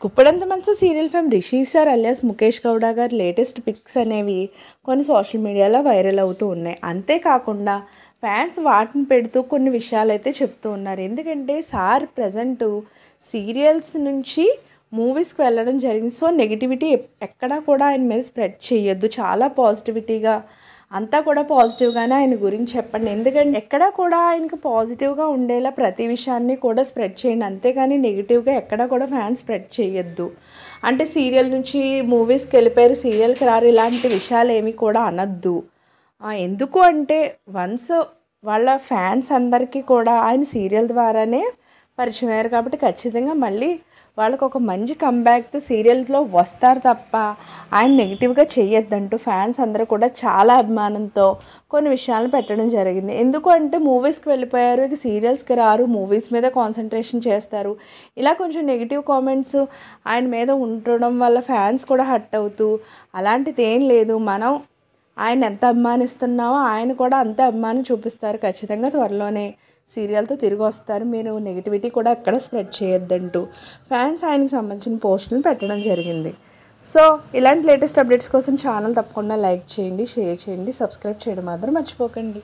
గుప్పడంత మనసు serial fame Rishi sir alias Mukesh Gowda గారి latest pics అనేవి కొన్ని సోషల్ మీడియాలో వైరల్ అవుతూ ఉన్నాయి. అంతేకాకుండా ఫ్యాన్స్ వాటిని పెడుతూ కొన్ని విషయాలు అయితే చెప్తూ ఉన్నారు. ఎందుకంటే సార్ ప్రజెంట్ సీరియల్స్ నుంచి మూవీస్కి వెళ్ళడం జరిగింది. సో నెగిటివిటీ ఎక్కడా కూడా ఆయన మీద స్ప్రెడ్ చేయొద్దు, చాలా పాజిటివిటీగా అంతా కూడా పాజిటివ్గానే ఆయన గురించి చెప్పండి. ఎందుకంటే ఎక్కడా కూడా ఆయనకు పాజిటివ్గా ఉండేలా ప్రతి విషయాన్ని కూడా స్ప్రెడ్ చేయండి, అంతేగాని నెగిటివ్గా ఎక్కడా కూడా ఫ్యాన్స్ స్ప్రెడ్ చేయొద్దు. అంటే సీరియల్ నుంచి మూవీస్కి వెళ్ళిపోయారు, సీరియల్కి రారు, ఇలాంటి విషయాలు ఏమీ కూడా అనొద్దు. ఎందుకు అంటే వన్స్ వాళ్ళ ఫ్యాన్స్ అందరికీ కూడా ఆయన సీరియల్ ద్వారానే పరిచయం అయ్యారు కాబట్టి ఖచ్చితంగా మళ్ళీ వాళ్ళకు ఒక మంచి కంబ్యాక్తో సీరియల్లో వస్తారు తప్ప ఆయన నెగిటివ్గా చేయొద్దంటూ ఫ్యాన్స్ అందరూ కూడా చాలా అభిమానంతో కొన్ని విషయాలను పెట్టడం జరిగింది. ఎందుకు అంటే మూవీస్కి వెళ్ళిపోయారు, ఇక సీరియల్స్కి రారు, మూవీస్ మీద కాన్సన్ట్రేషన్ చేస్తారు, ఇలా కొంచెం నెగిటివ్ కామెంట్స్ ఆయన మీద ఉండడం వల్ల ఫ్యాన్స్ కూడా హర్ట్ అవుతూ, అలాంటిది ఏం లేదు, మనం ఆయన ఎంత అభిమానిస్తున్నామో ఆయన కూడా అంతే అభిమానం చూపిస్తారు, ఖచ్చితంగా త్వరలోనే సీరియల్తో తిరిగి వస్తారు, మీరు నెగిటివిటీ కూడా ఎక్కడ స్ప్రెడ్ చేయొద్దంటూ ఫ్యాన్స్ ఆయనకు సంబంధించిన పోస్టులను పెట్టడం జరిగింది. సో ఇలాంటి లేటెస్ట్ అప్డేట్స్ కోసం ఛానల్ తప్పకుండా లైక్ చేయండి, షేర్ చేయండి, సబ్స్క్రైబ్ చేయడం మాత్రం మర్చిపోకండి.